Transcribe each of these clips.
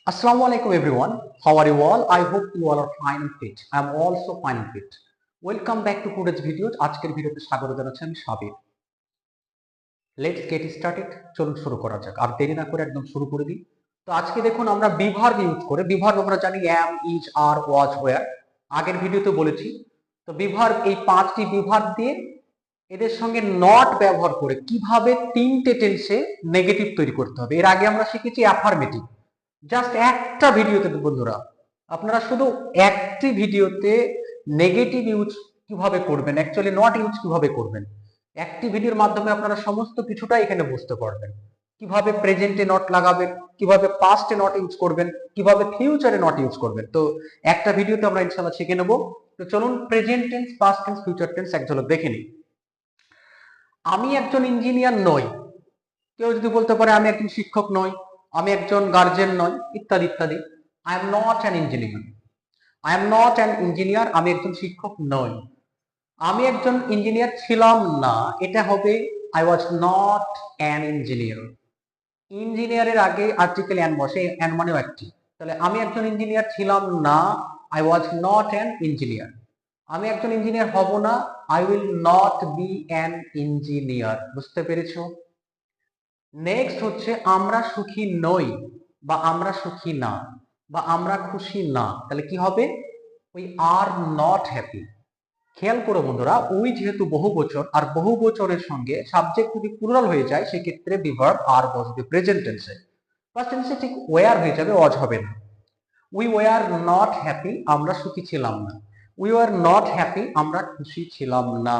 Assalamu alaikum everyone. How are you all? I hope you all are fine and fit. I am also fine and fit. Welcome back to today's video. আজকের ভিডিওতে স্বাগত জানাচ্ছি আমি Sabir. Let's get started. চলুন শুরু করা যাক। আর দেরি না করে একদম শুরু করে দিই। তো আজকে দেখুন আমরা be verb ইউজ করে be verb আমরা জানি am, is, are, was, were। আগের ভিডিওতে বলেছি। তো be verb এই পাঁচটি be verb দিয়ে এদের সঙ্গে not ব্যবহার করে কিভাবে তিনটে টেন্সে নেগেটিভ তৈরি করতে হবে। এর আগে আমরা শিখেছি অ্যাফার্মেটিভ। জাস্ট একটা ভিডিওতে বন্ধুরা আপনারা শুধু একটি ভিডিওতে নেগেটিভ ইউজ কিভাবে করবেন, অ্যাকচুয়ালি নট ইউজ কিভাবে করবেন, একটি ভিডিওর মাধ্যমে আপনারা সমস্ত কিছুটা এখানে বুঝতে পারবেন। কিভাবে প্রেজেন্টে নট লাগাবেন, কিভাবে পাস্টে নট ইউজ করবেন, কিভাবে ফিউচারে নট ইউজ করবেন। তো একটা ভিডিওতে আমরা ইনশাআল্লাহ শিখে নেব। তো চলুন present tense, past tense, future tense এক ঝলক দেখে নিই। আমি একজন ইঞ্জিনিয়ার নই। কেউ যদি বলতে পারে আমি একজন শিক্ষক নই, আমি একজন গার্জেন নই, ইত্যাদি ইত্যাদি। I am not an engineer. I am not an engineer, আমি একজন শিক্ষক নই। আমি একজন ইঞ্জিনিয়ার ছিলাম না, এটা হবে I was not an engineer. ইঞ্জিনিয়ারের আগে আর্টিকেল অ্যান বসে, অ্যান মানেও একটি। তাহলে আমি একজন ইঞ্জিনিয়ার ছিলাম না, I was not an engineer. আমি একজন ইঞ্জিনিয়ার হব না, I will not be an engineer. বুঝতে পেরেছো? নেক্সট হচ্ছে আমরা সুখী নই বা আমরা সুখী না বা আমরা খুশি না। তাহলে কি হবে? We are not happy. খেয়াল করো বন্ধুরা, উই যেহেতু বহু বচন, আর বহু বচনের সঙ্গে সাবজেক্ট যদি প্লুরাল হয়ে যায় সেক্ষেত্রে বিভার্ব আর বসবে প্রেজেন্ট টেন্সে। ফার্স্ট টেন্সে ঠিক ওয়ার হয়ে যাবে, ওয়াজ হবে না। উই ওয়ার নট হ্যাপি, আমরা সুখী ছিলাম না। উই ওয়ার নট হ্যাপি, আমরা খুশি ছিলাম না।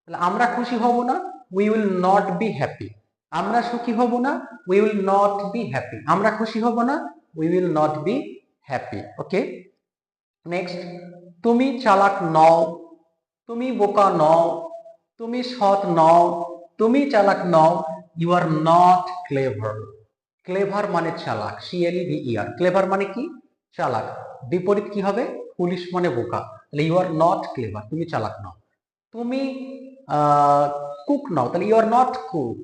তাহলে আমরা খুশি হব না, we will not be happy. আমরা সুখী হব না, we will not be happy. আমরা খুশি হব না, we will not be happy. Okay, next. তুমি চালাক নও, তুমি বোকা নও, তুমি সৎ নও, তুমি চালাক নও। You are not clever. Clever মানে চালাক, CLEVER। ক্লেভার মানে কি? চালাক। বিপরীত কি হবে? ফুলিশ মানে বোকা। তাহলে ইউ আর নট ক্লেভার, তুমি চালাক নও। তুমি কুক নও, তাহলে ইউ আর নট কুক।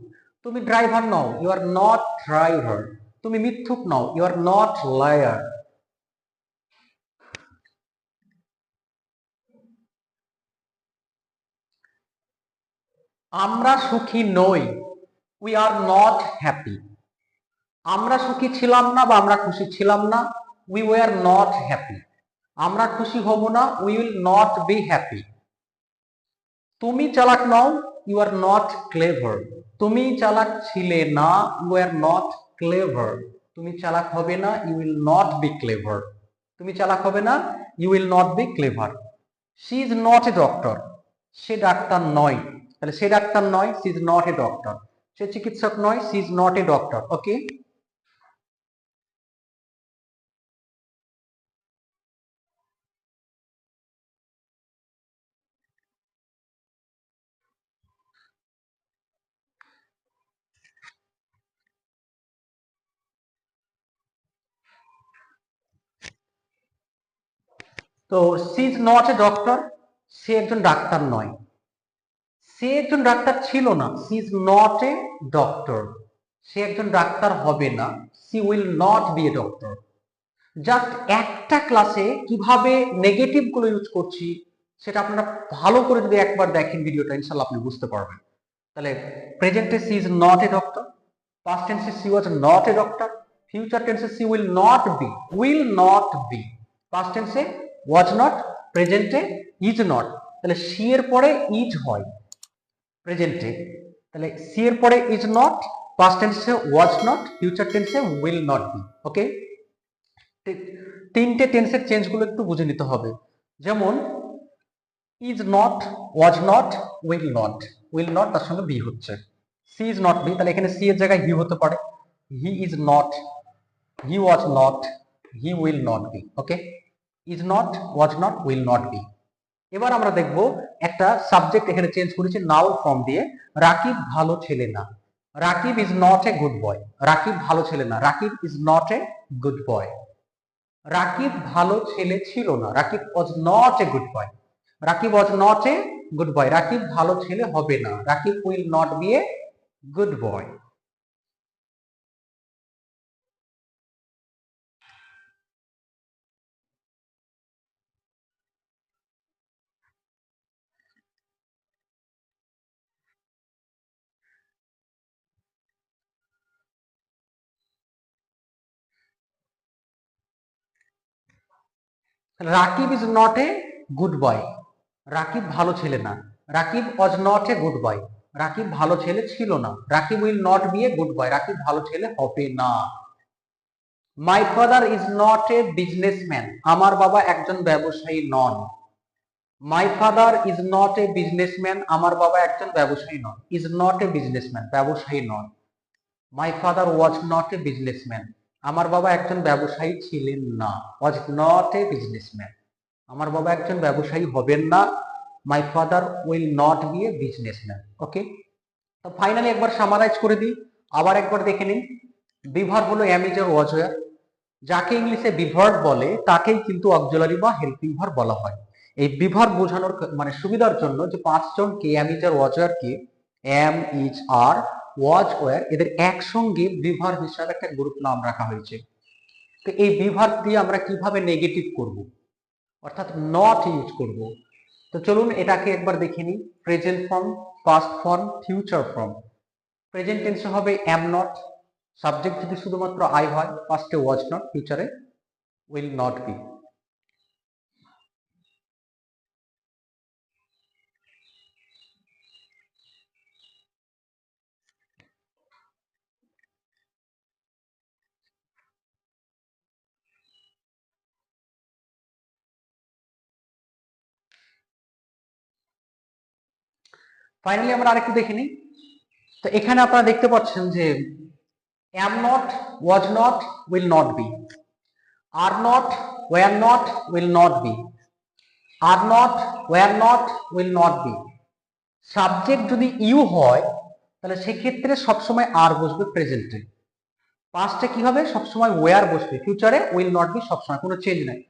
তুমি ড্রাইভার নও, ইউ আর নট ড্রাইভার। তুমি মিথ্যুক নও, ইউ আর নট লায়ার। আমরা সুখী নই, উই আর নট হ্যাপি। আমরা সুখী ছিলাম না বা আমরা খুশি ছিলাম না, উই ওয়ার নট হ্যাপি। আমরা খুশি হব না, we will not be happy. তুমি চালাক নও, ইউ আর নট ক্লেভার। তুমি চালাক ছিলে না, ইউ আর নট ক্লেভার। তুমি চালাক হবে না, you will not be clever. তুমি চালাক হবে না, you will not be clever. She is not a doctor. সে ডাক্তার নয়। তাহলে সে ডাক্তার নয়, she is not a doctor. সে চিকিৎসক নয়, she is not a doctor. Okay, তো she is not a doctor, সে একজন ডাক্তার নয়। সে একজন ডাক্তার ছিল না, she is not a doctor. সে একজন ডাক্তার হবে না, C will not be a doctor. Just একটা ক্লাসে কিভাবে নেগেটিভ গুলো ইউজ করছি সেটা আপনারা ভালো করে যদি একবার দেখেন ভিডিওটা, ইনশাল্লাহ আপনি বুঝতে পারবেন। তাহলে প্রেজেন্টে she is not a doctor, past টেন্সে she was not a doctor, future টেন্সে she will not be. Past টেন্সে ওয়াজ নট, প্রেজেন্টে ইজ নট। তাহলে সি এর পরে ইজ হয় প্রেজেন্টে, তাহলে সি এর পরে ইজ নট, পাস্ট টেন্সে ওয়াজ নট, ফিউচার টেন্সে উইল নট বি। ওকে, তিনটে টেন্সের চেঞ্জ গুলো একটু বুঝে নিতে হবে। যেমন is not, was not, will not তার সঙ্গে বি হচ্ছে। সি ইজ নট বি, তাহলে এখানে সি এর জায়গায় হি হতে পারে। He is not, he was not, he will not be. Okay, is not, was not, will not be. এবার আমরা দেখব একটা সাবজেক্ট এখানে চেঞ্জ করেছি নাউন ফর্ম দিয়ে। রাকিব ভালো ছেলে না, Rakib is not a good boy. Rakib ভালো ছেলে না, Rakib is not a good boy. Rakib ভালো ছেলে ছিল না, Rakib was not a good boy. Rakib was not a good boy, Rakib ভালো ছেলে হবে না, Rakib will not be a good boy. Rakib is not a good boy, Rakib ভালো ছেলে না। Rakib was not a good boy, Rakib ভালো ছেলে ছিল না। Rakib will not be a good boy, Rakib ভালো ছেলে হবে না। My father is not a businessman, আমার বাবা একজন ব্যবসায়ী নন। My father is not a businessman, আমার বাবা একজন ব্যবসায়ী নন। ইজ নট এ বিজনেসম্যান, ব্যবসায়ী নন। My father was not a businessman, আমার বাবা একজন ব্যবসায়ী ছিলেন না। ওয়াজ নট এ বিজনেসম্যান, আমার বাবা একজন ব্যবসায়ী হবেন না। My father will not be a businessman. Okay, তো ফাইনালি একবার সামারাইজ করে দিই, আবার একবার দেখে নিন। বিভার হলো am is are was were, যাকে ইংলিশে বিভার্ব বলে তাকেই কিন্তু অক্সিলারি বা হেল্পিং ভার্ব বলা হয়। এই বিভার বোঝানোর মানে সুবিধার জন্য যে পাঁচজন কে am is are was were কে, am is are was were, এদের একসঙ্গে বিভার হিসাবে একটা গ্রুপ নাম রাখা হয়েছে। তো এই বিভার দিয়ে আমরা কিভাবে নেগেটিভ করব, অর্থাৎ নট ইউজ করব। তো চলুন এটাকে একবার দেখে নিই। Present form, past form, future form. Present টেন্সে হবে এম নট, সাবজেক্ট যদি শুধুমাত্র আই হয়, পাস্টে ওয়াজ নট, ফিউচারে উইল নট বি। ফাইনালি আমরা আরেকটু দেখে নিই। তো এখানে আপনারা দেখতে পাচ্ছেন যে am not, was not, will not be, are not, were not, will not be, are not, were not, will not be। Subject যদি ইউ হয় তাহলে সেক্ষেত্রে সবসময় আর বসবে প্রেজেন্টে। পাস্টে কি হবে, সবসময় ওয়ার বসবে। ফিউচারে উইল নট বি, সবসময় কোনো চেঞ্জ নাই।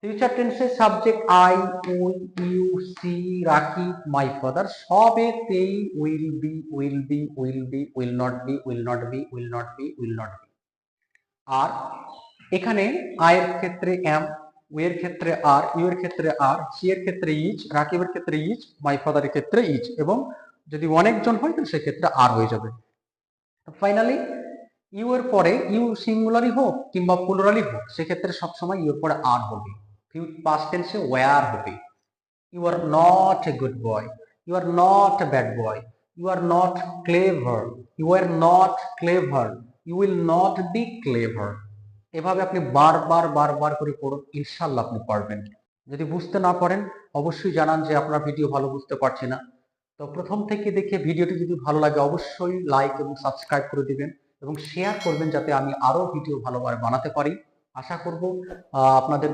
ফিউচার টেন্সে subject I, we, you, she, Rakib, my father, সবেতেই will be, will be, will be, will not be, will not be, will not be, will not be. আর এখানে I এর ক্ষেত্রে M, উ এর ক্ষেত্রে আর, ইউ এর ক্ষেত্রে আর, সি এর ক্ষেত্রে ইজ, রাকিবের ক্ষেত্রে ইজ, মাই ফাদারের ক্ষেত্রে ইজ, এবং যদি অনেকজন হয় তাহলে সেক্ষেত্রে আর হয়ে যাবে। ফাইনালি ইউ এর পরে, ইউ সিঙ্গুলারই হোক কিংবা প্লুরালই হোক, সেক্ষেত্রে সবসময় ইউ এর পরে আর হবে। পাস্ট টেন্সে ওয়্যার হবে। You are not a good boy, you are not a bad boy, you are not clever, you are not clever, you will not be clever. এভাবে আপনি বারবার বারবার করে পড়ুন, ইনশাল্লাহ আপনি পারবেন। যদি বুঝতে না পারেন অবশ্যই জানান যে আপনার ভিডিও ভালো বুঝতে পারছি না। তো প্রথম থেকে দেখে ভিডিওটি যদি ভালো লাগে অবশ্যই লাইক এবং সাবস্ক্রাইব করে দিবেন এবং শেয়ার করবেন যাতে আমি আরো ভিডিও ভালোভাবে বানাতে পারি। আশা করব আপনাদের,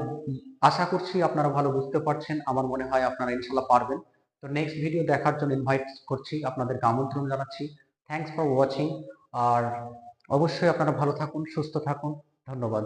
আশা করছি আপনারা ভালো বুঝতে পারছেন। আমার মনে হয় আপনারা ইনশাল্লাহ পারবেন। তো নেক্সট ভিডিও দেখার জন্য ইনভাইট করছি, আপনাদেরকে আমন্ত্রণ জানাচ্ছি। Thanks for watching. আর অবশ্যই আপনারা ভালো থাকুন, সুস্থ থাকুন। ধন্যবাদ।